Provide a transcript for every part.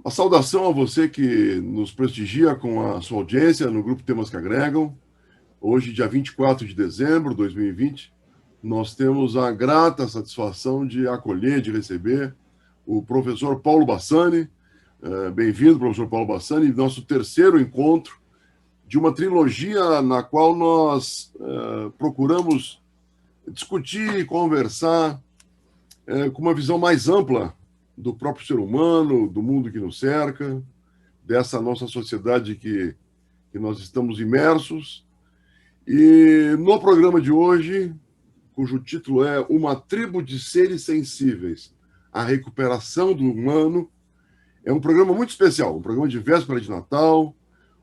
Uma saudação a você que nos prestigia com a sua audiência no Grupo Temas que Agregam. Hoje, dia 24 de dezembro de 2020, nós temos a grata satisfação de acolher, de receber o professor Paulo Bassani. Bem-vindo, professor Paulo Bassani, nosso terceiro encontro de uma trilogia na qual nós procuramos discutir e conversar com uma visão mais ampla do próprio ser humano, do mundo que nos cerca, dessa nossa sociedade que nós estamos imersos. E no programa de hoje, cujo título é Uma Tribo de Seres Sensíveis, a Recuperação do Humano, é um programa muito especial, um programa de véspera de Natal,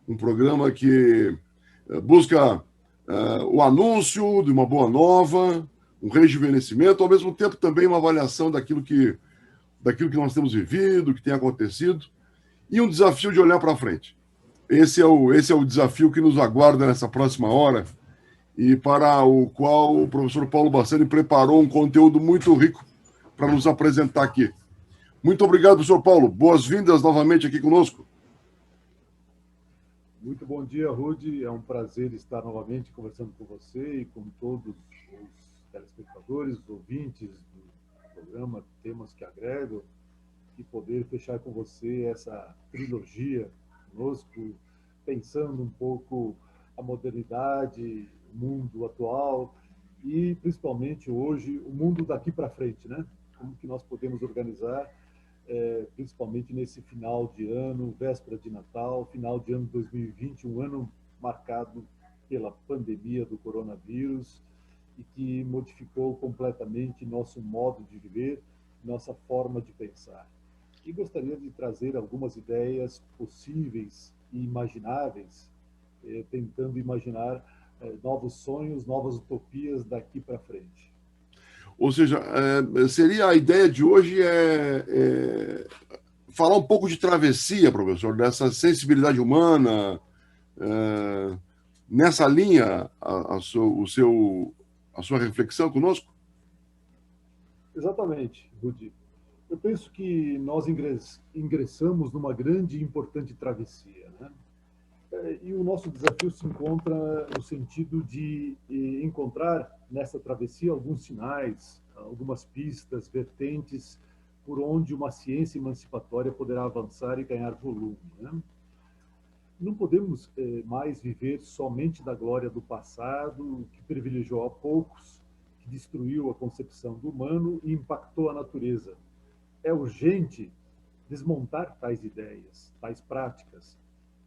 um programa que busca o anúncio de uma boa nova, um rejuvenescimento, ao mesmo tempo também uma avaliação daquilo que nós temos vivido, que tem acontecido, e um desafio de olhar para frente. Esse é o desafio que nos aguarda nessa próxima hora, e para o qual o professor Paulo Bassani preparou um conteúdo muito rico para nos apresentar aqui. Muito obrigado, professor Paulo. Boas-vindas novamente aqui conosco. Muito bom dia, Rudy. É um prazer estar novamente conversando com você e com todos os telespectadores, os ouvintes do programa Temas que Agregam, e poder fechar com você essa trilogia conosco, pensando um pouco a modernidade, o mundo atual e, principalmente hoje, o mundo daqui para frente, né? Como que nós podemos organizar, principalmente nesse final de ano, véspera de Natal, final de ano 2020, um ano marcado pela pandemia do coronavírus e que modificou completamente nosso modo de viver, nossa forma de pensar. E gostaria de trazer algumas ideias possíveis e imagináveis, tentando imaginar novos sonhos, novas utopias daqui para frente. Ou seja, seria a ideia de hoje falar um pouco de travessia, professor, dessa sensibilidade humana, nessa linha, a sua reflexão conosco? Exatamente, Rudi. Eu penso que nós ingressamos numa grande e importante travessia, né? E o nosso desafio se encontra no sentido de encontrar nessa travessia alguns sinais, algumas pistas, vertentes por onde uma ciência emancipatória poderá avançar e ganhar volume, né? Não podemos mais viver somente da glória do passado, que privilegiou a poucos, que destruiu a concepção do humano e impactou a natureza. É urgente desmontar tais ideias, tais práticas,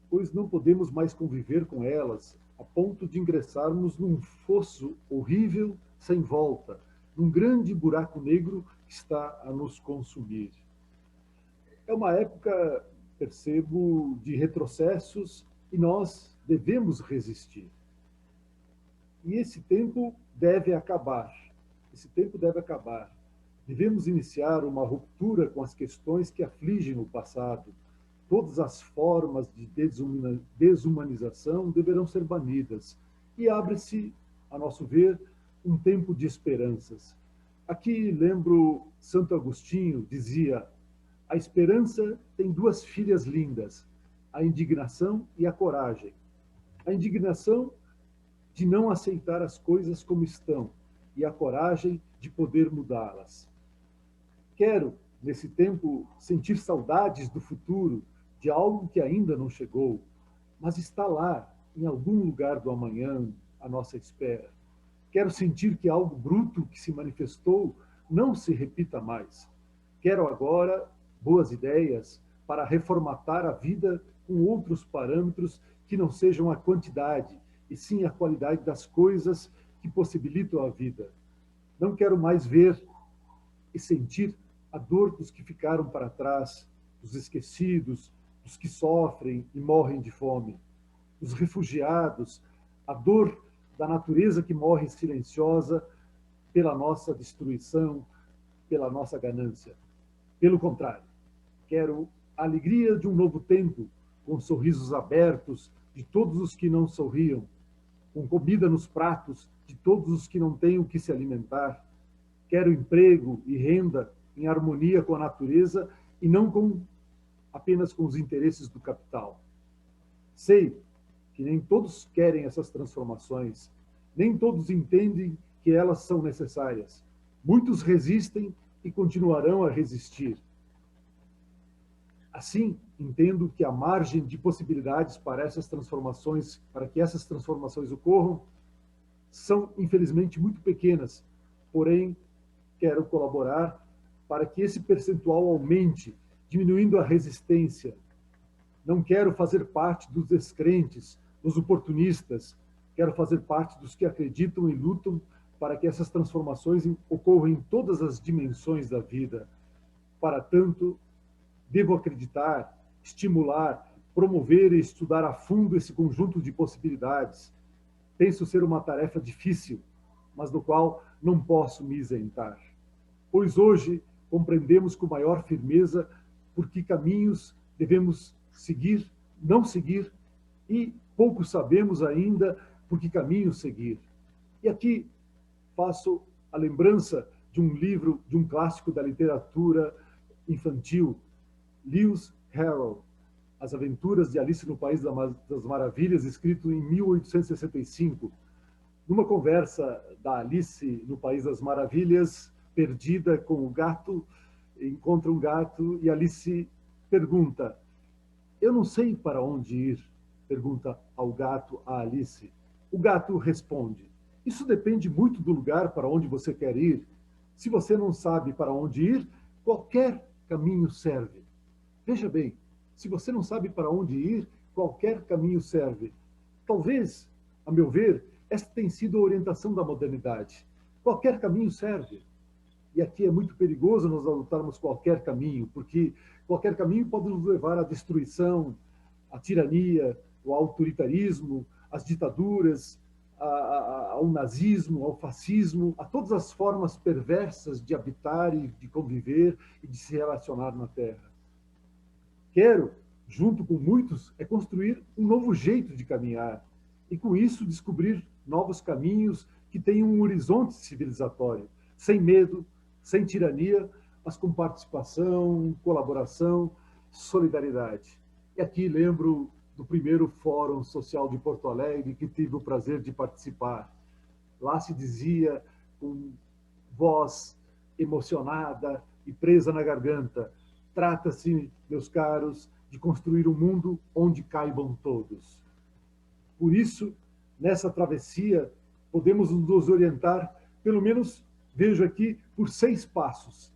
pois não podemos mais conviver com elas a ponto de ingressarmos num fosso horrível sem volta, num grande buraco negro que está a nos consumir. É uma época, percebo, de retrocessos e nós devemos resistir. E esse tempo deve acabar. Esse tempo deve acabar. Devemos iniciar uma ruptura com as questões que afligem o passado. Todas as formas de desumanização deverão ser banidas. E abre-se, a nosso ver, um tempo de esperanças. Aqui lembro Santo Agostinho, dizia: a esperança tem duas filhas lindas, a indignação e a coragem. A indignação de não aceitar as coisas como estão e a coragem de poder mudá-las. Quero, nesse tempo, sentir saudades do futuro, de algo que ainda não chegou, mas está lá, em algum lugar do amanhã, à nossa espera. Quero sentir que algo bruto que se manifestou não se repita mais. Quero agora boas ideias para reformatar a vida com outros parâmetros que não sejam a quantidade, e sim a qualidade das coisas que possibilitam a vida. Não quero mais ver e sentir a dor dos que ficaram para trás, dos esquecidos, dos que sofrem e morrem de fome, dos refugiados, a dor da natureza que morre silenciosa pela nossa destruição, pela nossa ganância. Pelo contrário, quero a alegria de um novo tempo, com sorrisos abertos de todos os que não sorriam, com comida nos pratos de todos os que não têm o que se alimentar. Quero emprego e renda em harmonia com a natureza e não apenas com os interesses do capital. Sei que nem todos querem essas transformações, nem todos entendem que elas são necessárias. Muitos resistem e continuarão a resistir. Assim, entendo que a margem de possibilidades para essas transformações, para que essas transformações ocorram, são infelizmente muito pequenas. Porém, quero colaborar para que esse percentual aumente, diminuindo a resistência. Não quero fazer parte dos descrentes, dos oportunistas. Quero fazer parte dos que acreditam e lutam para que essas transformações ocorram em todas as dimensões da vida. Para tanto, devo acreditar, estimular, promover e estudar a fundo esse conjunto de possibilidades. Penso ser uma tarefa difícil, mas do qual não posso me isentar. Pois hoje compreendemos com maior firmeza por que caminhos devemos seguir, não seguir, e pouco sabemos ainda por que caminhos seguir. E aqui faço a lembrança de um livro, de um clássico da literatura infantil, Lewis Carroll, As Aventuras de Alice no País das Maravilhas, escrito em 1865. Numa conversa da Alice no País das Maravilhas, perdida com o gato, encontra um gato e Alice pergunta: "Eu não sei para onde ir", pergunta ao gato a Alice. O gato responde: "Isso depende muito do lugar para onde você quer ir. Se você não sabe para onde ir, qualquer caminho serve." Veja bem, se você não sabe para onde ir, qualquer caminho serve. Talvez, a meu ver, esta tem sido a orientação da modernidade. Qualquer caminho serve. E aqui é muito perigoso nós adotarmos qualquer caminho, porque qualquer caminho pode nos levar à destruição, à tirania, ao autoritarismo, às ditaduras, ao nazismo, ao fascismo, a todas as formas perversas de habitar e de conviver e de se relacionar na Terra. Quero, junto com muitos, construir um novo jeito de caminhar e, com isso, descobrir novos caminhos que tenham um horizonte civilizatório, sem medo, sem tirania, mas com participação, colaboração, solidariedade. E aqui lembro do primeiro Fórum Social de Porto Alegre, que tive o prazer de participar. Lá se dizia, com voz emocionada e presa na garganta: trata-se, meus caros, de construir um mundo onde caibam todos. Por isso, nessa travessia, podemos nos orientar, pelo menos, vejo aqui, por 6 passos,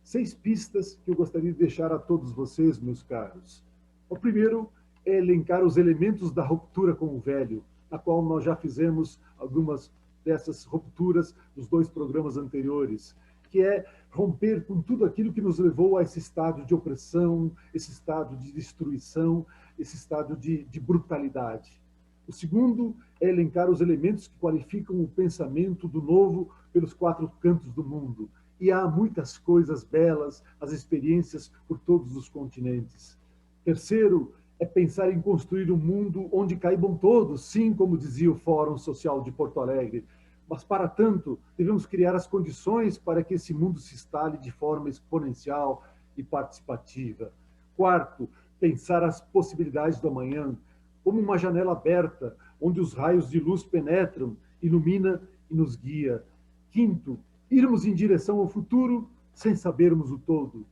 6 pistas que eu gostaria de deixar a todos vocês, meus caros. O primeiro é elencar os elementos da ruptura com o velho, na qual nós já fizemos algumas dessas rupturas nos 2 programas anteriores, que é romper com tudo aquilo que nos levou a esse estado de opressão, esse estado de destruição, esse estado de brutalidade. O segundo é elencar os elementos que qualificam o pensamento do novo pelos 4 cantos do mundo. E há muitas coisas belas, as experiências por todos os continentes. Terceiro é pensar em construir um mundo onde caibam todos, sim, como dizia o Fórum Social de Porto Alegre. Mas, para tanto, devemos criar as condições para que esse mundo se instale de forma exponencial e participativa. Quarto, pensar as possibilidades do amanhã, como uma janela aberta, onde os raios de luz penetram, ilumina e nos guia. Quinto, irmos em direção ao futuro sem sabermos o todo.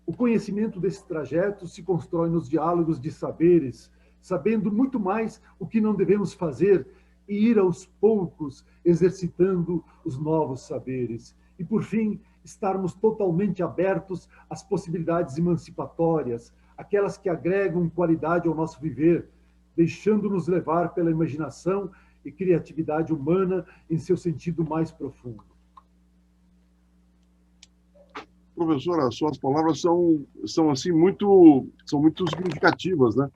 O conhecimento desse trajeto se constrói nos diálogos de saberes, sabendo muito mais o que não devemos fazer e ir aos poucos exercitando os novos saberes. E, por fim, estarmos totalmente abertos às possibilidades emancipatórias, aquelas que agregam qualidade ao nosso viver, deixando-nos levar pela imaginação e criatividade humana em seu sentido mais profundo. professor, as suas palavras são assim, são muito significativas, né?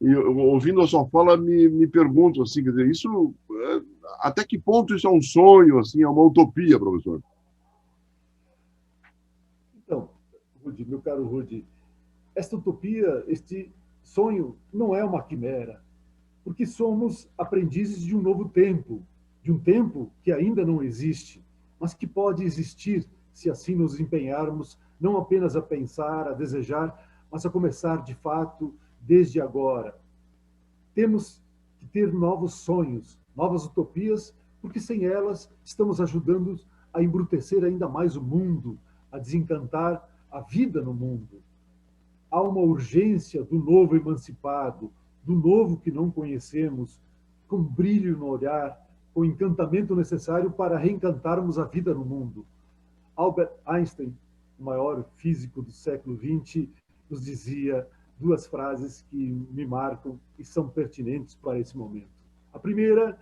E ouvindo a sua fala, me pergunto, assim, quer dizer, isso, até que ponto isso é um sonho, assim, é uma utopia, professor? Então, Rudi, meu caro Rudi, esta utopia, este sonho não é uma quimera, porque somos aprendizes de um novo tempo, de um tempo que ainda não existe, mas que pode existir se assim nos empenharmos, não apenas a pensar, a desejar, mas a começar de fato desde agora. Temos que ter novos sonhos, novas utopias, porque sem elas estamos ajudando a embrutecer ainda mais o mundo, a desencantar a vida no mundo. Há uma urgência do novo emancipado, do novo que não conhecemos, com brilho no olhar, com o encantamento necessário para reencantarmos a vida no mundo. Albert Einstein, o maior físico do século XX, nos dizia duas frases que me marcam e são pertinentes para esse momento. A primeira,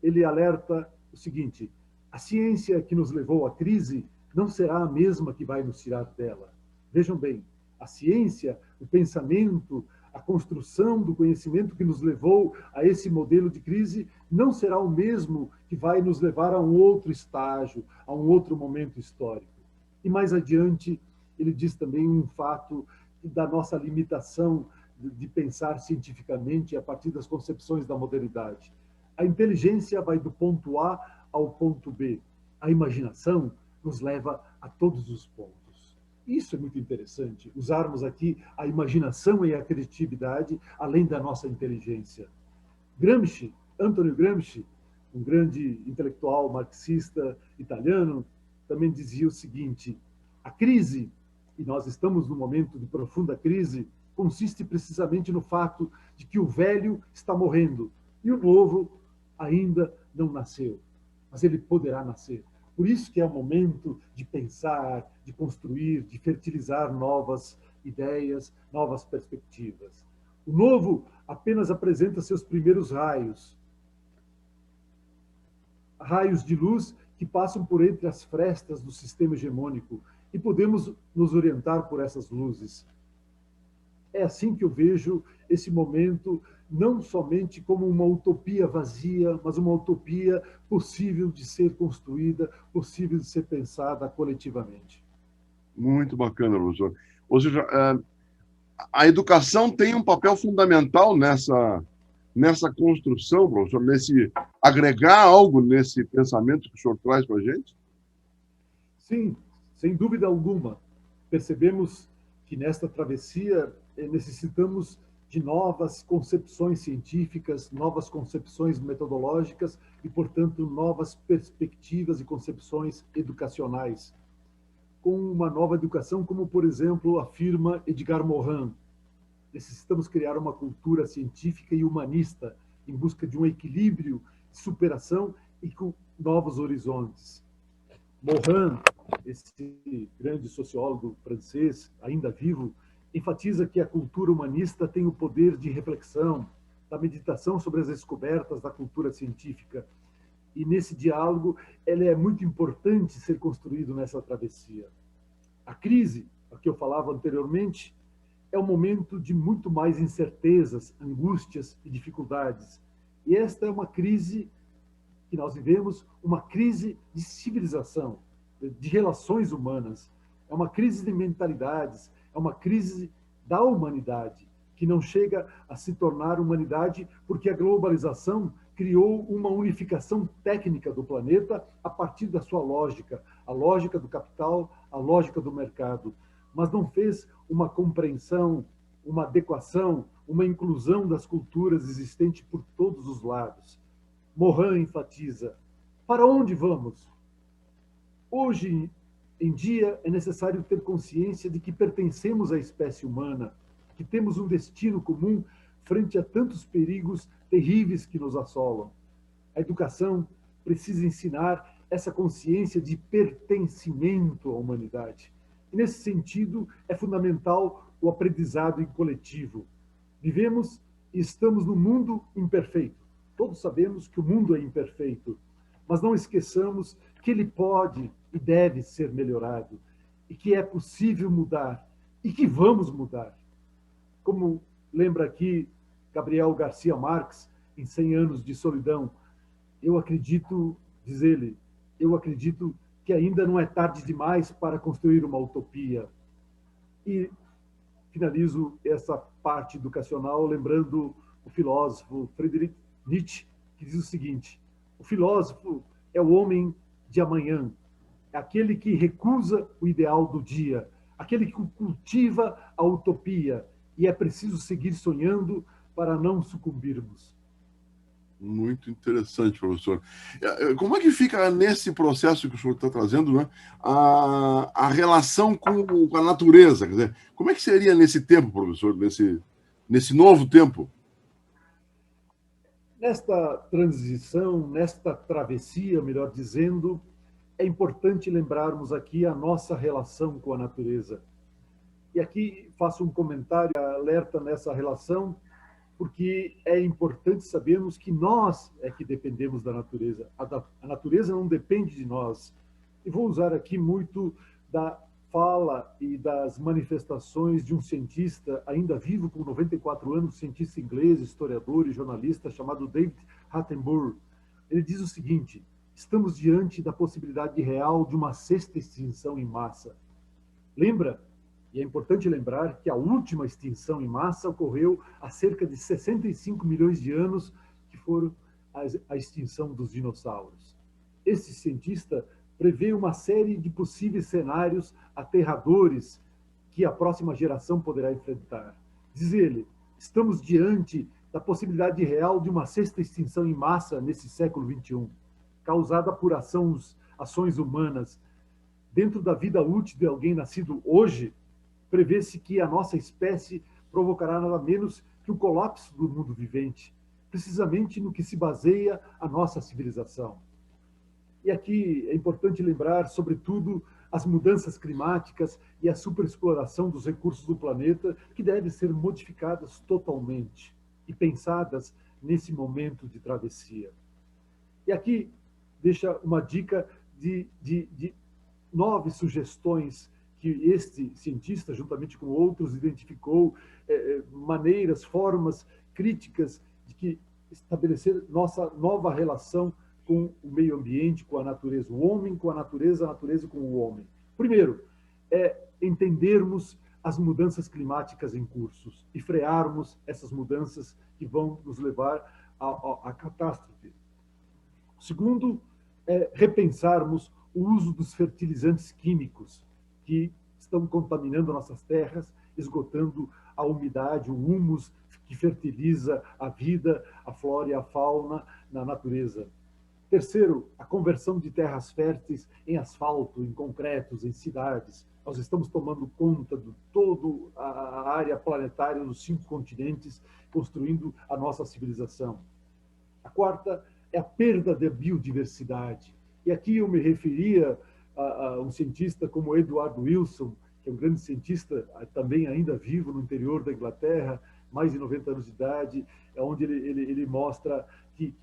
ele alerta o seguinte: a ciência que nos levou à crise não será a mesma que vai nos tirar dela. Vejam bem, a ciência, o pensamento, a construção do conhecimento que nos levou a esse modelo de crise não será o mesmo que vai nos levar a um outro estágio, a um outro momento histórico. E mais adiante, ele diz também um fato da nossa limitação de pensar cientificamente a partir das concepções da modernidade. A inteligência vai do ponto A ao ponto B. A imaginação nos leva a todos os pontos. Isso é muito interessante, usarmos aqui a imaginação e a criatividade além da nossa inteligência. Gramsci, Antonio Gramsci, um grande intelectual marxista italiano, também dizia o seguinte: a crise, e nós estamos num momento de profunda crise, consiste precisamente no fato de que o velho está morrendo e o novo ainda não nasceu, mas ele poderá nascer. Por isso que é o momento de pensar, de construir, de fertilizar novas ideias, novas perspectivas. O novo apenas apresenta seus primeiros raios, raios de luz que passam por entre as frestas do sistema hegemônico, e podemos nos orientar por essas luzes. É assim que eu vejo esse momento, não somente como uma utopia vazia, mas uma utopia possível de ser construída, possível de ser pensada coletivamente. Muito bacana, professor. Ou seja, a educação tem um papel fundamental nessa construção, professor, nesse agregar algo nesse pensamento que o senhor traz para a gente? Sim, sem dúvida alguma. Percebemos que nesta travessia necessitamos de novas concepções científicas, novas concepções metodológicas e, portanto, novas perspectivas e concepções educacionais. Com uma nova educação, como, por exemplo, afirma Edgar Morin, necessitamos criar uma cultura científica e humanista em busca de um equilíbrio, superação e com novos horizontes. Morin, esse grande sociólogo francês, ainda vivo, enfatiza que a cultura humanista tem o poder de reflexão, da meditação sobre as descobertas da cultura científica. E nesse diálogo, ele é muito importante ser construído nessa travessia. A crise, a que eu falava anteriormente, é um momento de muito mais incertezas, angústias e dificuldades. E esta é uma crise que nós vivemos, uma crise de civilização, de relações humanas. É uma crise de mentalidades, é uma crise da humanidade, que não chega a se tornar humanidade porque a globalização criou uma unificação técnica do planeta a partir da sua lógica, a lógica do capital, a lógica do mercado, mas não fez uma compreensão, uma adequação, uma inclusão das culturas existentes por todos os lados. Morin enfatiza: para onde vamos? Hoje em dia é necessário ter consciência de que pertencemos à espécie humana, que temos um destino comum frente a tantos perigos terríveis que nos assolam. A educação precisa ensinar essa consciência de pertencimento à humanidade. E, nesse sentido, é fundamental o aprendizado em coletivo. Vivemos e estamos num mundo imperfeito. Todos sabemos que o mundo é imperfeito, mas não esqueçamos que ele pode e deve ser melhorado. e que é possível mudar e que vamos mudar. Como lembra aqui Gabriel Garcia Marques, em 100 Anos de Solidão, eu acredito, diz ele, eu acredito que ainda não é tarde demais para construir uma utopia. E finalizo essa parte educacional lembrando o filósofo Friedrich Nietzsche, que diz o seguinte: o filósofo é o homem de amanhã, é aquele que recusa o ideal do dia, aquele que cultiva a utopia, e é preciso seguir sonhando para não sucumbirmos. Muito interessante, professor. Como é que fica nesse processo que o senhor está trazendo, né, a relação com a natureza? Quer dizer, como é que seria nesse tempo, professor, nesse novo tempo? Nesta transição, nesta travessia, melhor dizendo, é importante lembrarmos aqui a nossa relação com a natureza. E aqui faço um comentário alerta nessa relação, porque é importante sabermos que nós é que dependemos da natureza. A natureza não depende de nós. E vou usar aqui muito da fala e das manifestações de um cientista ainda vivo, com 94 anos, cientista inglês, historiador e jornalista, chamado David Attenborough. Ele diz o seguinte: estamos diante da possibilidade real de uma sexta extinção em massa. Lembra? E é importante lembrar que a última extinção em massa ocorreu há cerca de 65 milhões de anos, que foram a extinção dos dinossauros. Esse cientista prevê uma série de possíveis cenários aterradores que a próxima geração poderá enfrentar. Diz ele: estamos diante da possibilidade real de uma sexta extinção em massa nesse século XXI, causada por ações humanas. Dentro da vida útil de alguém nascido hoje, prevê-se que a nossa espécie provocará nada menos que o colapso do mundo vivente, precisamente no que se baseia a nossa civilização. E aqui é importante lembrar, sobretudo, as mudanças climáticas e a superexploração dos recursos do planeta, que devem ser modificadas totalmente e pensadas nesse momento de travessia. E aqui deixa uma dica de 9 sugestões que este cientista, juntamente com outros, identificou maneiras, formas críticas de que estabelecer nossa nova relação com o meio ambiente, com a natureza, o homem com a natureza com o homem. Primeiro, entendermos as mudanças climáticas em curso e frearmos essas mudanças que vão nos levar à catástrofe. Segundo, repensarmos o uso dos fertilizantes químicos que estão contaminando nossas terras, esgotando a umidade, o humus que fertiliza a vida, a flora e a fauna na natureza. Terceiro, a conversão de terras férteis em asfalto, em concretos, em cidades. Nós estamos tomando conta de toda a área planetária dos 5 continentes, construindo a nossa civilização. A quarta é a perda da biodiversidade. E aqui eu me referia a um cientista como Edward Wilson, que é um grande cientista, também ainda vivo no interior da Inglaterra, mais de 90 anos de idade, onde ele mostra que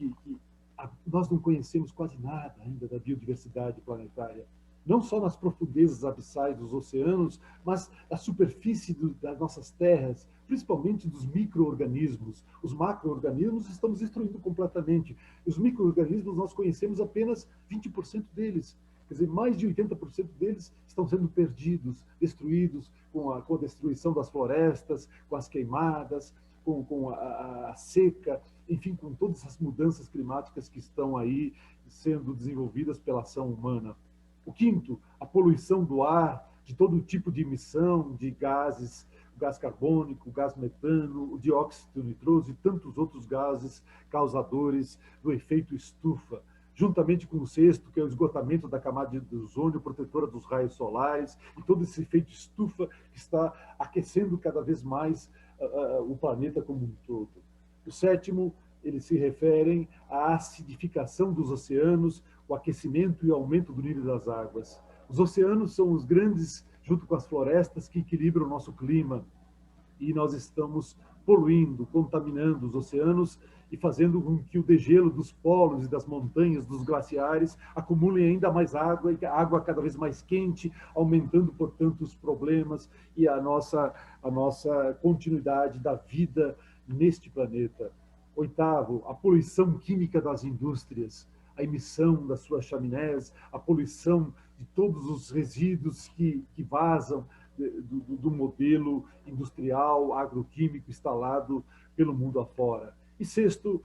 nós não conhecemos quase nada ainda da biodiversidade planetária. Não só nas profundezas abissais dos oceanos, mas na superfície das nossas terras, principalmente dos micro-organismos. Os macro-organismos estamos destruindo completamente. Os micro-organismos nós conhecemos apenas 20% deles. Quer dizer, mais de 80% deles estão sendo perdidos, destruídos com a destruição das florestas, com as queimadas, com a seca, enfim, com todas as mudanças climáticas que estão aí sendo desenvolvidas pela ação humana. O quinto, a poluição do ar, de todo tipo de emissão de gases, o gás carbônico, o gás metano, o dióxido nitroso e tantos outros gases causadores do efeito estufa, juntamente com o sexto, que é o esgotamento da camada de ozônio protetora dos raios solares, e todo esse efeito estufa que está aquecendo cada vez mais o planeta como um todo. O sétimo, eles se referem à acidificação dos oceanos, o aquecimento e o aumento do nível das águas. Os oceanos são os grandes, junto com as florestas, que equilibram o nosso clima. e nós estamos poluindo, contaminando os oceanos e fazendo com que o degelo dos polos e das montanhas, dos glaciares, acumulem ainda mais água, e a água cada vez mais quente, aumentando, portanto, os problemas e a nossa continuidade da vida neste planeta. Oitavo, a poluição química das indústrias, a emissão das suas chaminés, a poluição de todos os resíduos que vazam do modelo industrial, agroquímico instalado pelo mundo afora. E sexto,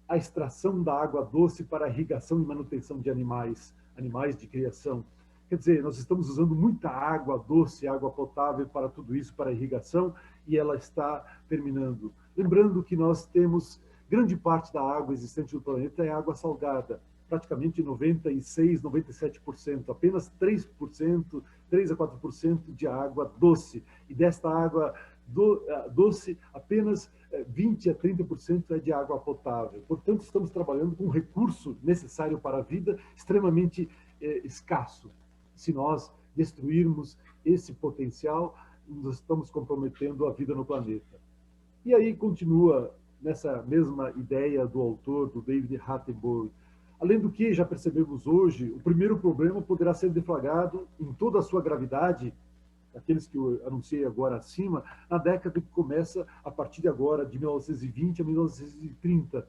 a extração da água doce para irrigação e manutenção de animais de criação. Quer dizer, nós estamos usando muita água doce, água potável para tudo isso, para irrigação, e ela está terminando. Lembrando que nós temos grande parte da água existente no planeta é água salgada, praticamente 96%, 97%, apenas 3%, 3 a 4% de água doce. E desta água doce, apenas 20 a 30% é de água potável. Portanto, estamos trabalhando com um recurso necessário para a vida extremamente escasso. Se nós destruirmos esse potencial, nós estamos comprometendo a vida no planeta. E aí continua nessa mesma ideia do autor, do David Attenborough. Além do que, já percebemos hoje, o primeiro problema poderá ser deflagrado em toda a sua gravidade, aqueles que eu anunciei agora acima, na década que começa a partir de agora, de 1920 a 1930,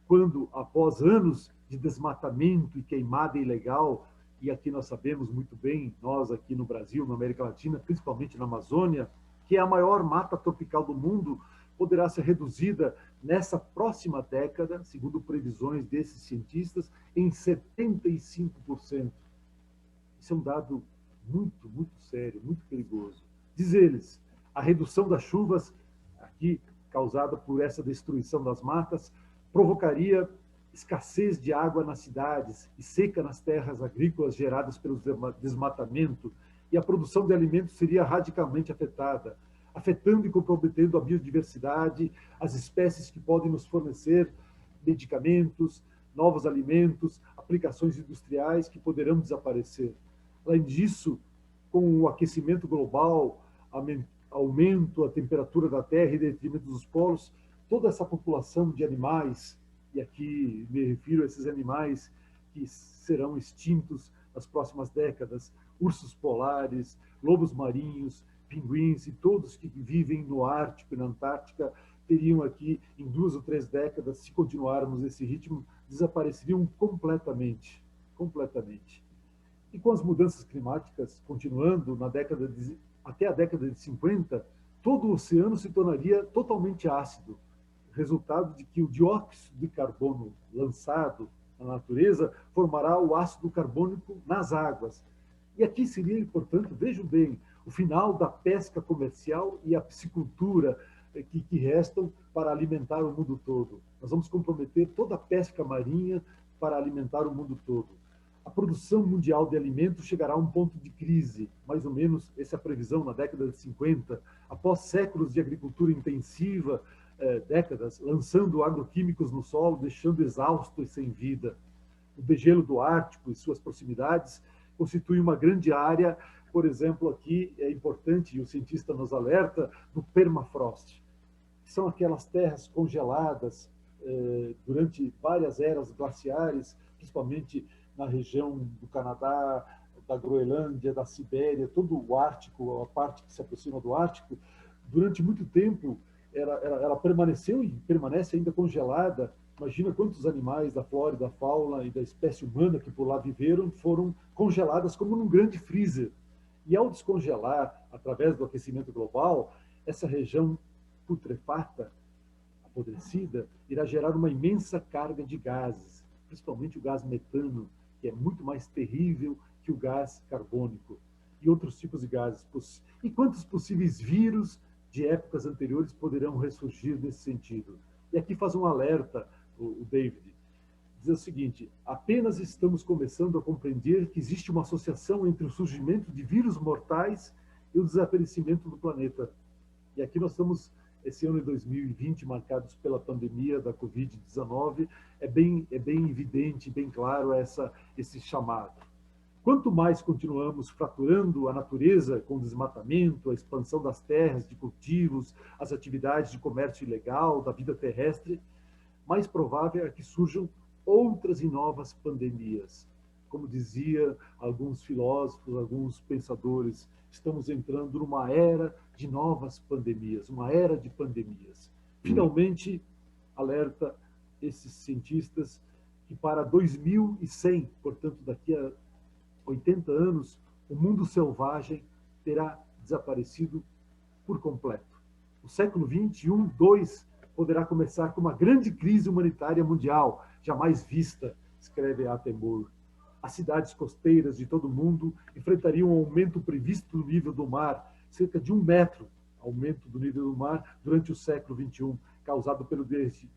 quando, após anos de desmatamento e queimada ilegal, e aqui nós sabemos muito bem, nós aqui no Brasil, na América Latina, principalmente na Amazônia, que é a maior mata tropical do mundo, poderá ser reduzida nessa próxima década, segundo previsões desses cientistas, em 75%. Isso é um dado muito, muito sério, muito perigoso. Diz eles, a redução das chuvas, aqui causada por essa destruição das matas, provocaria escassez de água nas cidades e seca nas terras agrícolas geradas pelo desmatamento, e a produção de alimentos seria radicalmente afetada, afetando e comprometendo a biodiversidade, as espécies que podem nos fornecer medicamentos, novos alimentos, aplicações industriais que poderão desaparecer. Além disso, com o aquecimento global, aumento da temperatura da Terra e detrimento dos polos, toda essa população de animais, e aqui me refiro a esses animais que serão extintos nas próximas décadas, ursos polares, lobos marinhos, pinguins e todos que vivem no Ártico e na Antártica, teriam aqui, em 2 ou 3 décadas, se continuarmos esse ritmo, desapareceriam completamente. Completamente. E com as mudanças climáticas continuando até a década de 50, todo o oceano se tornaria totalmente ácido, resultado de que o dióxido de carbono lançado na natureza formará o ácido carbônico nas águas. E aqui seria, portanto, vejam bem, o final da pesca comercial e a piscicultura que restam para alimentar o mundo todo. Nós vamos comprometer toda a pesca marinha para alimentar o mundo todo. A produção mundial de alimentos chegará a um ponto de crise, mais ou menos essa é a previsão na década de 50, após séculos de agricultura intensiva, décadas, lançando agroquímicos no solo, deixando exausto e sem vida. O degelo do Ártico e suas proximidades constitui uma grande área, por exemplo, aqui é importante, e o cientista nos alerta, do permafrost, que são aquelas terras congeladas durante várias eras glaciares, principalmente na região do Canadá, da Groenlândia, da Sibéria, todo o Ártico, a parte que se aproxima do Ártico, durante muito tempo ela permaneceu e permanece ainda congelada. Imagina quantos animais da flora, da fauna e da espécie humana que por lá viveram foram congeladas como num grande freezer. E ao descongelar, através do aquecimento global, essa região putrefata, apodrecida, irá gerar uma imensa carga de gases, principalmente o gás metano, que é muito mais terrível que o gás carbônico, e outros tipos de gases. E quantos possíveis vírus de épocas anteriores poderão ressurgir nesse sentido? E aqui faz um alerta o David. Diz o seguinte, apenas estamos começando a compreender que existe uma associação entre o surgimento de vírus mortais e o desaparecimento do planeta. E aqui nós estamos, esse ano de 2020, marcados pela pandemia da Covid-19, é bem evidente, bem claro esse chamado. Quanto mais continuamos fraturando a natureza com o desmatamento, a expansão das terras, de cultivos, as atividades de comércio ilegal, da vida terrestre, mais provável é que surjam outras e novas pandemias. Como dizia alguns filósofos, alguns pensadores, estamos entrando numa era de novas pandemias, uma era de pandemias. Finalmente, alerta esses cientistas que para 2100, portanto daqui a 80 anos, o mundo selvagem terá desaparecido por completo. O século XXI, 2, poderá começar com uma grande crise humanitária mundial, jamais vista, escreve Attenborough. As cidades costeiras de todo o mundo enfrentariam um aumento previsto do nível do mar, cerca de 1 metro, aumento do nível do mar durante o século XXI, causado pelo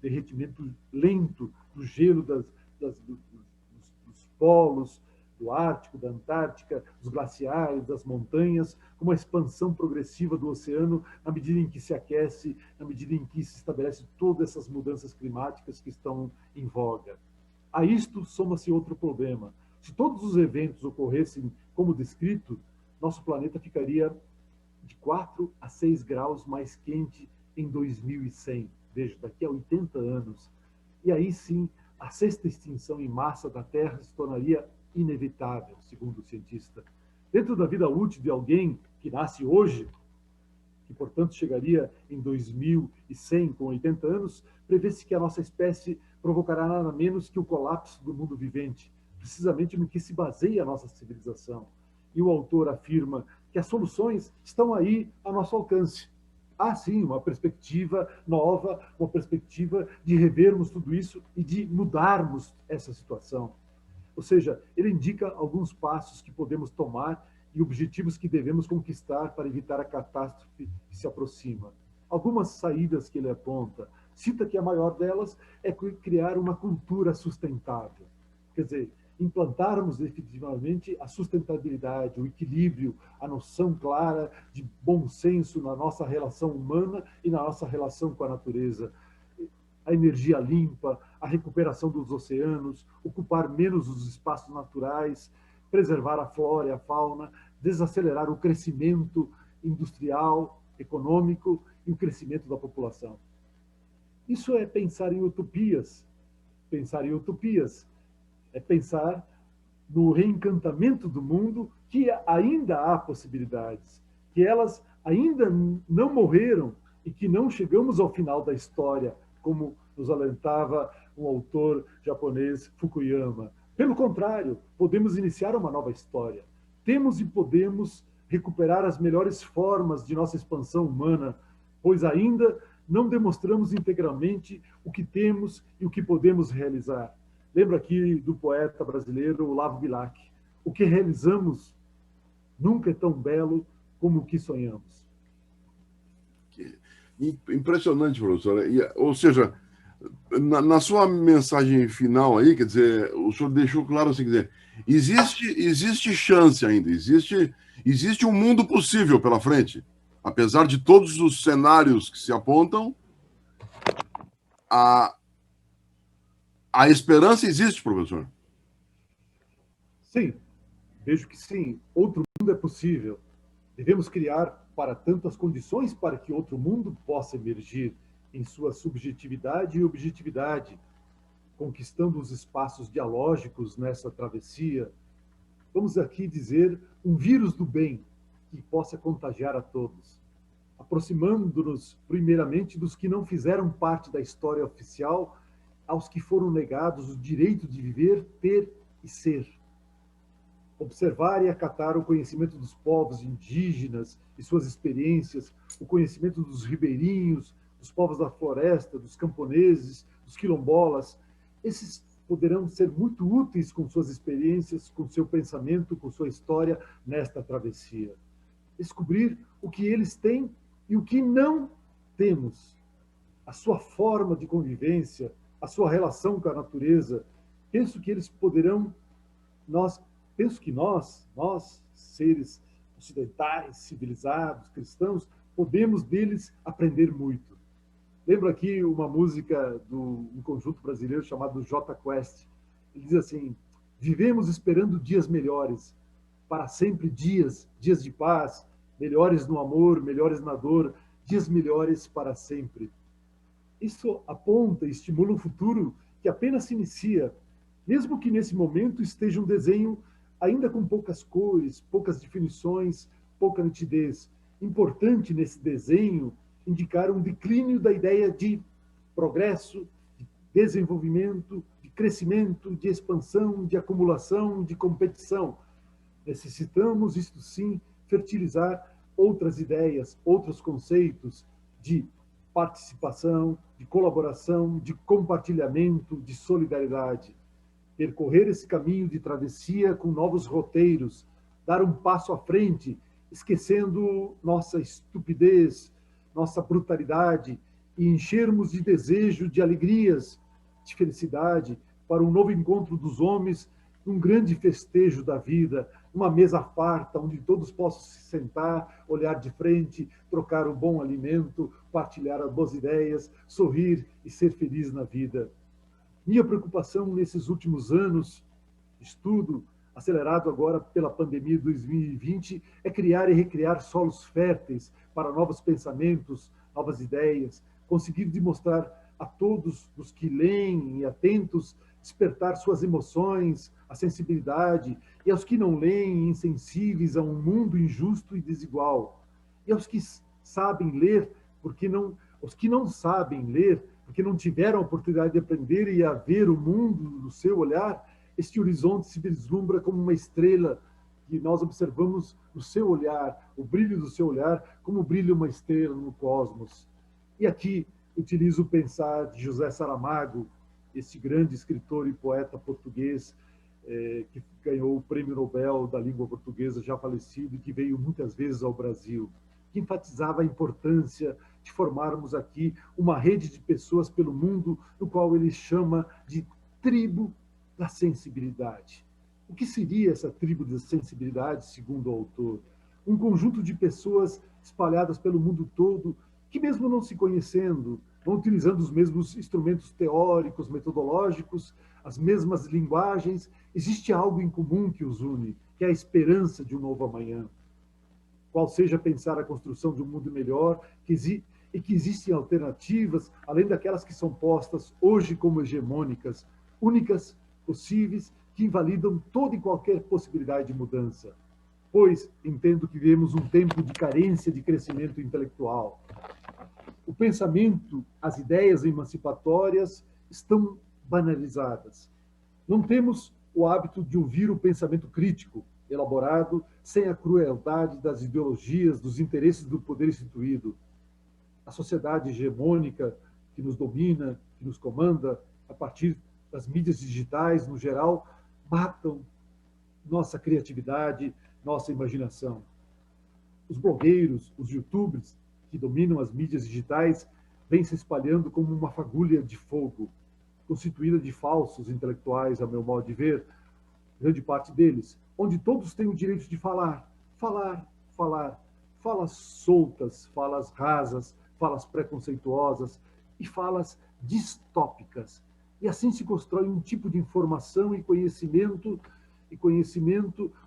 derretimento lento do gelo dos polos, do Ártico, da Antártica, dos glaciares, das montanhas, com uma expansão progressiva do oceano na medida em que se aquece, na medida em que se estabelece todas essas mudanças climáticas que estão em voga. A isto soma-se outro problema. Se todos os eventos ocorressem como descrito, nosso planeta ficaria de 4 a 6 graus mais quente em 2100, veja, daqui a 80 anos. E aí sim, a sexta extinção em massa da Terra se tornaria inevitável, segundo o cientista. Dentro da vida útil de alguém que nasce hoje, que portanto chegaria em 2100 com 80 anos, prevê-se que a nossa espécie provocará nada menos que o colapso do mundo vivente, precisamente no que se baseia a nossa civilização. E o autor afirma que as soluções estão aí ao nosso alcance. Há sim uma perspectiva nova, uma perspectiva de revermos tudo isso e de mudarmos essa situação. Ou seja, ele indica alguns passos que podemos tomar e objetivos que devemos conquistar para evitar a catástrofe que se aproxima. Algumas saídas que ele aponta, cita que a maior delas é criar uma cultura sustentável. Quer dizer, implantarmos efetivamente a sustentabilidade, o equilíbrio, a noção clara de bom senso na nossa relação humana e na nossa relação com a natureza. A energia limpa, a recuperação dos oceanos, ocupar menos os espaços naturais, preservar a flora e a fauna, desacelerar o crescimento industrial, econômico e o crescimento da população. Isso é pensar em utopias. Pensar em utopias é pensar no reencantamento do mundo, que ainda há possibilidades, que elas ainda não morreram e que não chegamos ao final da história, como nos alentava um autor japonês, Fukuyama. Pelo contrário, podemos iniciar uma nova história. Temos e podemos recuperar as melhores formas de nossa expansão humana, pois ainda não demonstramos integralmente o que temos e o que podemos realizar. Lembro aqui do poeta brasileiro Olavo Bilac. O que realizamos nunca é tão belo como o que sonhamos. Impressionante, professor. Ou seja, na sua mensagem final aí, quer dizer, o senhor deixou claro assim, quer dizer, existe chance ainda, existe um mundo possível pela frente. Apesar de todos os cenários que se apontam, a esperança existe, professor? Sim, vejo que sim. Outro mundo é possível. Devemos criar, para tanto, as condições para que outro mundo possa emergir em sua subjetividade e objetividade, conquistando os espaços dialógicos nessa travessia. Vamos aqui dizer um vírus do bem que possa contagiar a todos, aproximando-nos primeiramente dos que não fizeram parte da história oficial, aos que foram negados o direito de viver, ter e ser. Observar e acatar o conhecimento dos povos indígenas e suas experiências, o conhecimento dos ribeirinhos, dos povos da floresta, dos camponeses, dos quilombolas. Esses poderão ser muito úteis com suas experiências, com seu pensamento, com sua história nesta travessia. Descobrir o que eles têm e o que não temos. A sua forma de convivência, a sua relação com a natureza. Penso que eles poderão, penso que nós, seres ocidentais, civilizados, cristãos, podemos deles aprender muito. Lembro aqui uma música de um conjunto brasileiro chamado Jota Quest. Ele diz assim: Vivemos esperando dias melhores, para sempre dias de paz, melhores no amor, melhores na dor, dias melhores para sempre. Isso aponta e estimula um futuro que apenas se inicia, mesmo que nesse momento esteja um desenho ainda com poucas cores, poucas definições, pouca nitidez. Importante nesse desenho indicar um declínio da ideia de progresso, de desenvolvimento, de crescimento, de expansão, de acumulação, de competição. Necessitamos, isto sim, fertilizar outras ideias, outros conceitos de participação, de colaboração, de compartilhamento, de solidariedade. Percorrer esse caminho de travessia com novos roteiros, dar um passo à frente, esquecendo nossa estupidez, nossa brutalidade, e enchermos de desejo, de alegrias, de felicidade, para um novo encontro dos homens, um grande festejo da vida, uma mesa farta, onde todos possam se sentar, olhar de frente, trocar um bom alimento, partilhar as boas ideias, sorrir e ser feliz na vida. Minha preocupação nesses últimos anos de estudo, acelerado agora pela pandemia de 2020, é criar e recriar solos férteis para novos pensamentos, novas ideias, conseguir demonstrar a todos os que leem e atentos, despertar suas emoções, a sensibilidade, e aos que não leem, insensíveis a um mundo injusto e desigual. E aos que sabem ler, os que não sabem ler, porque não tiveram a oportunidade de aprender e a ver o mundo no seu olhar, este horizonte se vislumbra como uma estrela que nós observamos no seu olhar, o brilho do seu olhar, como brilha uma estrela no cosmos. E aqui utilizo o pensar de José Saramago, esse grande escritor e poeta português, que ganhou o Prêmio Nobel da Língua Portuguesa, já falecido, e que veio muitas vezes ao Brasil, que enfatizava a importância de formarmos aqui uma rede de pessoas pelo mundo, no qual ele chama de tribo da sensibilidade. O que seria essa tribo da sensibilidade, segundo o autor? Um conjunto de pessoas espalhadas pelo mundo todo, que mesmo não se conhecendo, vão utilizando os mesmos instrumentos teóricos, metodológicos, as mesmas linguagens, existe algo em comum que os une, que é a esperança de um novo amanhã. Qual seja pensar a construção de um mundo melhor, e que existem alternativas, além daquelas que são postas hoje como hegemônicas, únicas, possíveis, que invalidam toda e qualquer possibilidade de mudança. Pois entendo que vivemos um tempo de carência de crescimento intelectual. O pensamento, as ideias emancipatórias estão banalizadas. Não temos o hábito de ouvir o pensamento crítico, elaborado sem a crueldade das ideologias, dos interesses do poder instituído. A sociedade hegemônica que nos domina, que nos comanda, a partir das mídias digitais, no geral, matam nossa criatividade, nossa imaginação. Os blogueiros, os youtubers, que dominam as mídias digitais, vêm se espalhando como uma fagulha de fogo, constituída de falsos intelectuais, a meu modo de ver, grande parte deles, onde todos têm o direito de falar, falas soltas, falas rasas, falas preconceituosas e falas distópicas. E assim se constrói um tipo de informação e conhecimento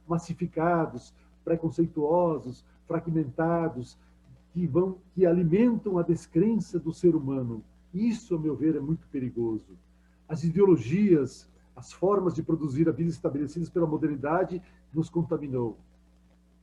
massificados, preconceituosos, fragmentados, que alimentam a descrença do ser humano. Isso, a meu ver, é muito perigoso. As ideologias, as formas de produzir a vida estabelecidas pela modernidade nos contaminou.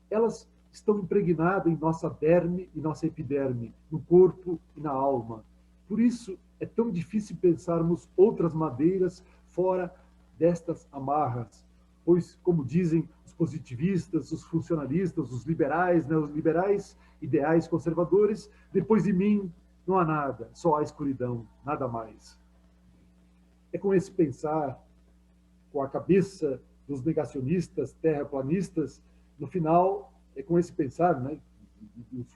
Elas estão impregnadas em nossa derme e nossa epiderme, no corpo e na alma. Por isso, é tão difícil pensarmos outras madeiras fora destas amarras, pois, como dizem os positivistas, os funcionalistas, os liberais, neoliberais, ideais conservadores, depois de mim não há nada, só há escuridão, nada mais. É com esse pensar, com a cabeça dos negacionistas, terraplanistas, no final, é com esse pensar, né,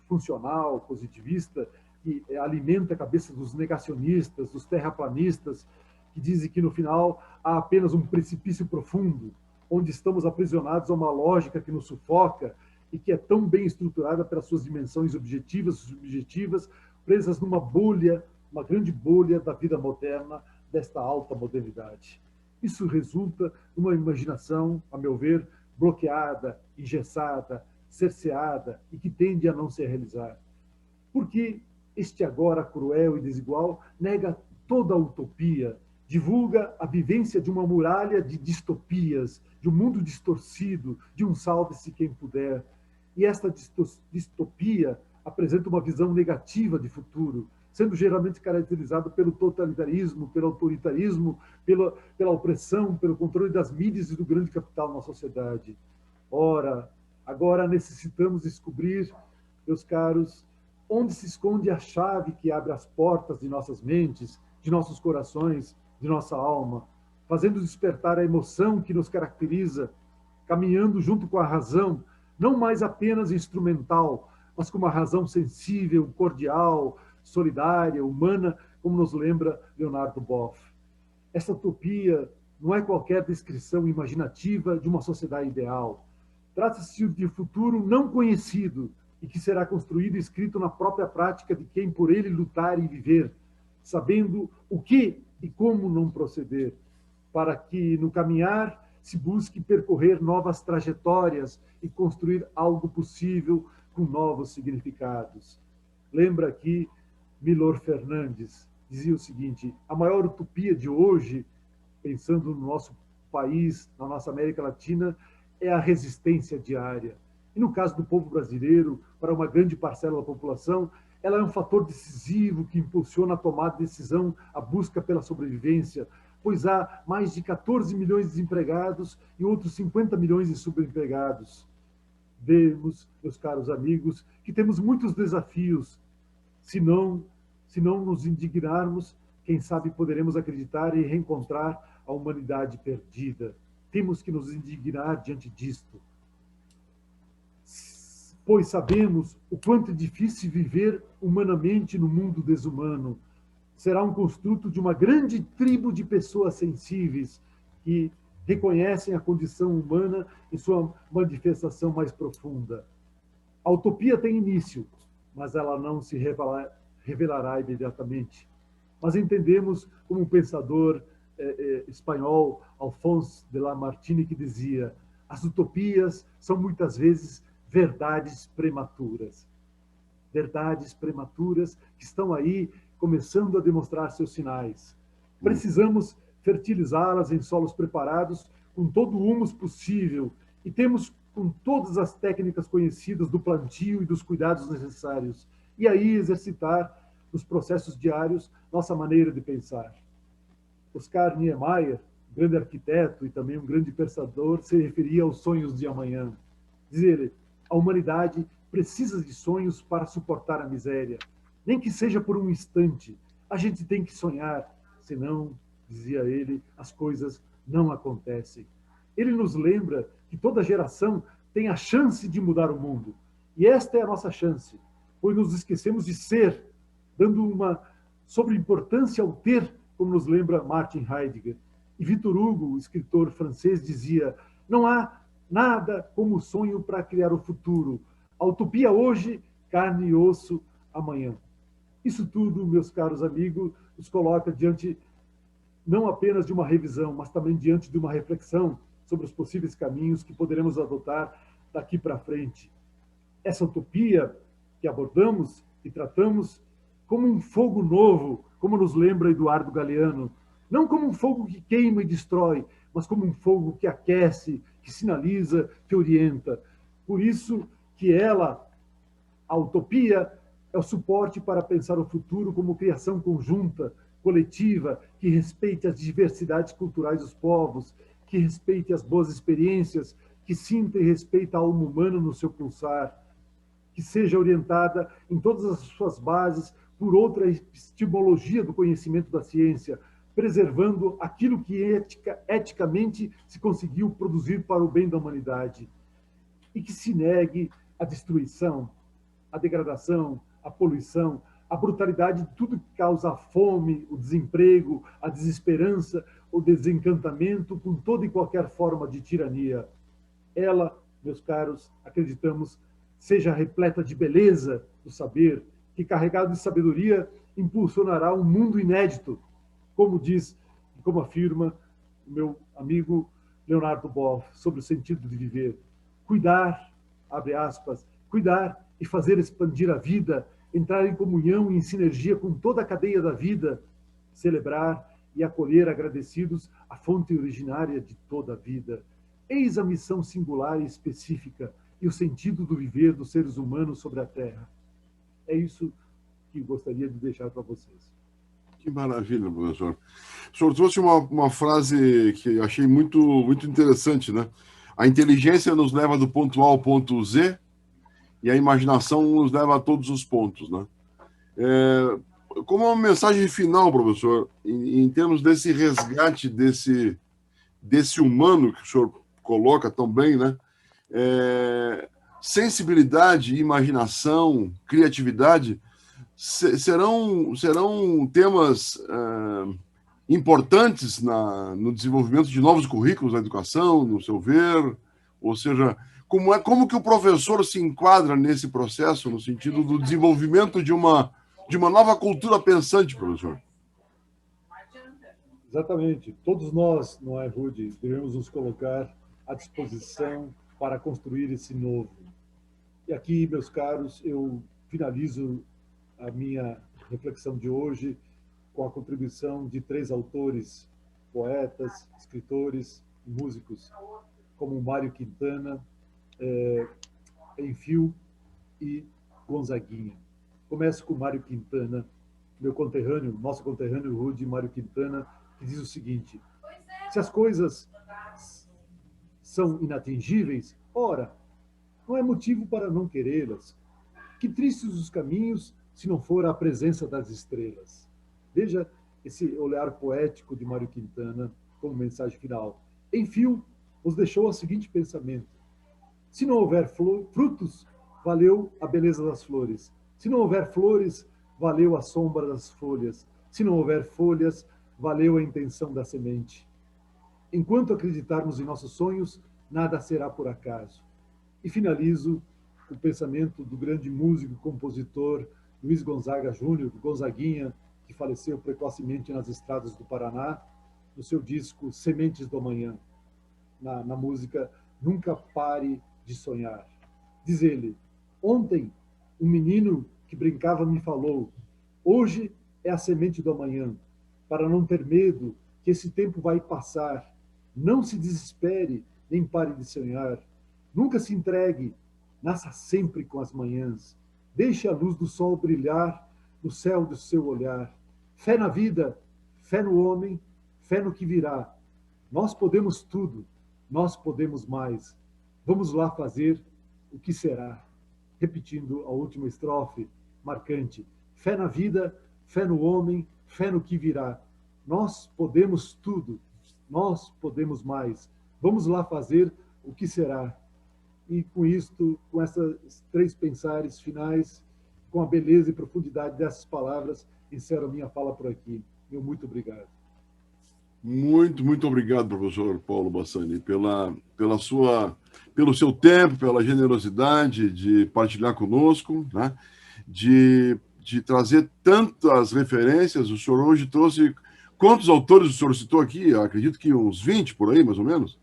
funcional, positivista, que alimenta a cabeça dos negacionistas, dos terraplanistas, que dizem que no final há apenas um precipício profundo, onde estamos aprisionados a uma lógica que nos sufoca e que é tão bem estruturada pelas suas dimensões objetivas e subjetivas, presas numa bolha, uma grande bolha da vida moderna, desta alta modernidade. Isso resulta de uma imaginação, a meu ver, bloqueada, engessada, cerceada e que tende a não se realizar. Porque este agora cruel e desigual nega toda a utopia, divulga a vivência de uma muralha de distopias, de um mundo distorcido, de um salve-se quem puder. E esta distopia apresenta uma visão negativa de futuro, sendo geralmente caracterizado pelo totalitarismo, pelo autoritarismo, pela opressão, pelo controle das mídias e do grande capital na sociedade. Ora, agora necessitamos descobrir, meus caros, onde se esconde a chave que abre as portas de nossas mentes, de nossos corações, de nossa alma, fazendo despertar a emoção que nos caracteriza, caminhando junto com a razão, não mais apenas instrumental, mas com uma razão sensível, cordial, solidária, humana, como nos lembra Leonardo Boff. Essa utopia não é qualquer descrição imaginativa de uma sociedade ideal. Trata-se de futuro não conhecido e que será construído e escrito na própria prática de quem por ele lutar e viver, sabendo o que e como não proceder, para que no caminhar se busque percorrer novas trajetórias e construir algo possível com novos significados. Lembra aqui Milor Fernandes, dizia o seguinte: a maior utopia de hoje, pensando no nosso país, na nossa América Latina, é a resistência diária. E no caso do povo brasileiro, para uma grande parcela da população, ela é um fator decisivo que impulsiona a tomada de decisão, a busca pela sobrevivência, pois há mais de 14 milhões de desempregados e outros 50 milhões de subempregados. Vemos, meus caros amigos, que temos muitos desafios. Se não nos indignarmos, quem sabe poderemos acreditar e reencontrar a humanidade perdida. Temos que nos indignar diante disto, pois sabemos o quanto é difícil viver humanamente no mundo desumano. Será um construto de uma grande tribo de pessoas sensíveis que reconhecem a condição humana em sua manifestação mais profunda. A utopia tem início, mas ela não se revelará imediatamente. Mas entendemos como um pensador espanhol, Alfonso de Lamartine, que dizia: as utopias são muitas vezes verdades prematuras. Verdades prematuras que estão aí começando a demonstrar seus sinais. Precisamos fertilizá-las em solos preparados com todo o humus possível e temos com todas as técnicas conhecidas do plantio e dos cuidados necessários. E aí exercitar nos processos diários nossa maneira de pensar. Oscar Niemeyer, grande arquiteto e também um grande pensador, se referia aos sonhos de amanhã. Diz ele: a humanidade precisa de sonhos para suportar a miséria. Nem que seja por um instante. A gente tem que sonhar, senão, dizia ele, as coisas não acontecem. Ele nos lembra que toda geração tem a chance de mudar o mundo. E esta é a nossa chance, pois nos esquecemos de ser, dando uma sobreimportância ao ter, como nos lembra Martin Heidegger. E Victor Hugo, o escritor francês, dizia: não há nada como o sonho para criar o futuro. A utopia hoje, carne e osso amanhã. Isso tudo, meus caros amigos, nos coloca diante não apenas de uma revisão, mas também diante de uma reflexão sobre os possíveis caminhos que poderemos adotar daqui para frente. Essa utopia que abordamos e tratamos como um fogo novo, como nos lembra Eduardo Galeano, não como um fogo que queima e destrói, mas como um fogo que aquece, que sinaliza, que orienta. Por isso que ela, a utopia, é o suporte para pensar o futuro como criação conjunta, coletiva, que respeite as diversidades culturais dos povos, que respeite as boas experiências, que sinta e respeite a alma humana no seu pulsar, que seja orientada em todas as suas bases por outra epistemologia do conhecimento da ciência, preservando aquilo que eticamente se conseguiu produzir para o bem da humanidade, e que se negue a destruição, a degradação, a poluição, a brutalidade de tudo que causa a fome, o desemprego, a desesperança, o desencantamento com toda e qualquer forma de tirania. Ela, meus caros, acreditamos, seja repleta de beleza do saber, que carregado de sabedoria impulsionará um mundo inédito, como diz, como afirma meu amigo Leonardo Boff, sobre o sentido de viver. Cuidar, abre aspas, cuidar e fazer expandir a vida, entrar em comunhão e em sinergia com toda a cadeia da vida, celebrar e acolher agradecidos a fonte originária de toda a vida. Eis a missão singular e específica e o sentido do viver dos seres humanos sobre a Terra. É isso que gostaria de deixar para vocês. Que maravilha, professor. O senhor trouxe uma frase que eu achei muito interessante, né? A inteligência nos leva do ponto A ao ponto Z e a imaginação nos leva a todos os pontos, né? Como uma mensagem final, professor, em termos desse resgate desse humano que o senhor coloca tão bem, né? Sensibilidade, imaginação, criatividade serão temas importantes no desenvolvimento de novos currículos da educação, no seu ver? Ou seja, como que o professor se enquadra nesse processo, no sentido do desenvolvimento de uma nova cultura pensante, professor? Exatamente. Todos nós, não é, Rudy, devemos nos colocar à disposição para construir esse novo. E aqui, meus caros, eu finalizo a minha reflexão de hoje com a contribuição de 3 autores, poetas, escritores, músicos, como Mário Quintana, Enfio e Gonzaguinha. Começo com Mário Quintana, meu conterrâneo, nosso conterrâneo Rudy Mário Quintana, que diz o seguinte: se as coisas são inatingíveis, ora, não é motivo para não querê-las. Que tristes os caminhos se não for a presença das estrelas. Veja esse olhar poético de Mário Quintana como mensagem final. Enfim, nos deixou o seguinte pensamento: se não houver frutos, valeu a beleza das flores. Se não houver flores, valeu a sombra das folhas. Se não houver folhas, valeu a intenção da semente. Enquanto acreditarmos em nossos sonhos, nada será por acaso. E finalizo o pensamento do grande músico e compositor Luiz Gonzaga Júnior, Gonzaguinha, que faleceu precocemente nas estradas do Paraná, no seu disco Sementes do Amanhã, na música Nunca Pare de Sonhar. Diz ele: ontem um menino que brincava me falou, hoje é a semente do amanhã, para não ter medo que esse tempo vai passar. Não se desespere, nem pare de sonhar. Nunca se entregue, nasça sempre com as manhãs. Deixe a luz do sol brilhar no céu do seu olhar. Fé na vida, fé no homem, fé no que virá. Nós podemos tudo, nós podemos mais. Vamos lá fazer o que será. Repetindo a última estrofe marcante: fé na vida, fé no homem, fé no que virá. Nós podemos tudo, nós podemos mais. Vamos lá fazer o que será. E com isto, com essas 3 pensares finais, com a beleza e profundidade dessas palavras, encerro a minha fala por aqui. Meu muito obrigado. Muito obrigado, professor Paulo Bassani, pelo seu tempo, pela generosidade de partilhar conosco, né? de trazer tantas referências. O senhor hoje trouxe... Quantos autores o senhor citou aqui? Eu acredito que uns 20 por aí, mais ou menos?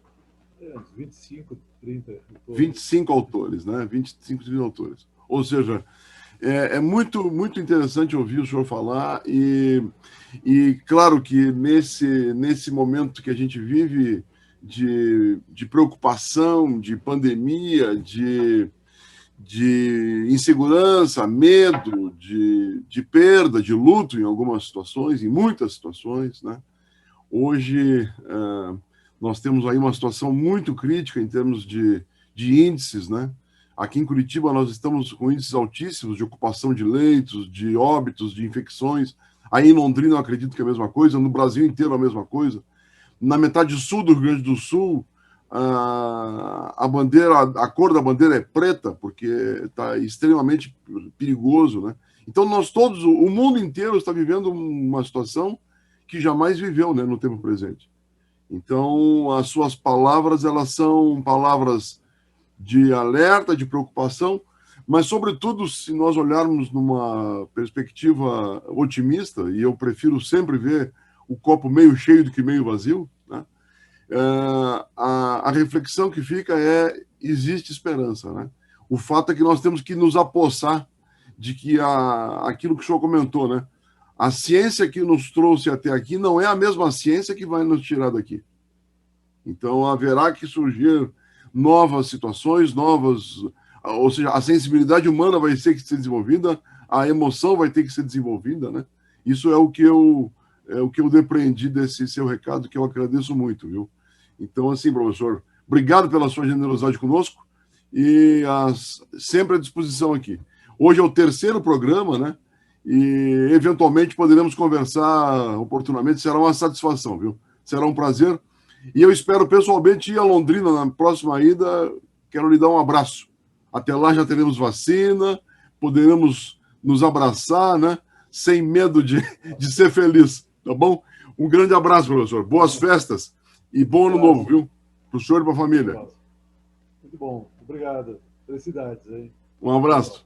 Uns 25, 30. 25 autores, né? 25, 30 autores. Ou seja, é muito interessante ouvir o senhor falar e claro que nesse momento que a gente vive de preocupação, de pandemia, de insegurança, medo, de perda, de luto em algumas situações, em muitas situações, né? Hoje, nós temos aí uma situação muito crítica em termos de índices, né? Aqui em Curitiba, nós estamos com índices altíssimos de ocupação de leitos, de óbitos, de infecções. Aí em Londrina, eu acredito que é a mesma coisa, no Brasil inteiro a mesma coisa. Na metade sul do Rio Grande do Sul, a cor da bandeira é preta, porque está extremamente perigoso, né? Então, o mundo inteiro está vivendo uma situação que jamais viveu, né, no tempo presente. Então, as suas palavras, elas são palavras de alerta, de preocupação, mas, sobretudo, se nós olharmos numa perspectiva otimista, e eu prefiro sempre ver o copo meio cheio do que meio vazio, né? a reflexão que fica é: existe esperança, né? O fato é que nós temos que nos apossar de que aquilo que o senhor comentou, né? A ciência que nos trouxe até aqui não é a mesma ciência que vai nos tirar daqui. Então, haverá que surgir novas situações, ou seja, a sensibilidade humana vai ter que ser desenvolvida, a emoção vai ter que ser desenvolvida, né? Isso é o que eu depreendi desse seu recado, que eu agradeço muito, viu? Então, assim, professor, obrigado pela sua generosidade conosco e sempre à disposição aqui. Hoje é o 3º programa, né? E, eventualmente, poderemos conversar oportunamente. Será uma satisfação, viu? Será um prazer. E eu espero pessoalmente ir a Londrina na próxima ida. Quero lhe dar um abraço. Até lá já teremos vacina, poderemos nos abraçar, né? Sem medo de ser feliz, tá bom? Um grande abraço, professor. Boas festas e bom ano novo, viu? Para o senhor e para a família. Muito bom. Obrigado. Felicidades, hein? Um abraço.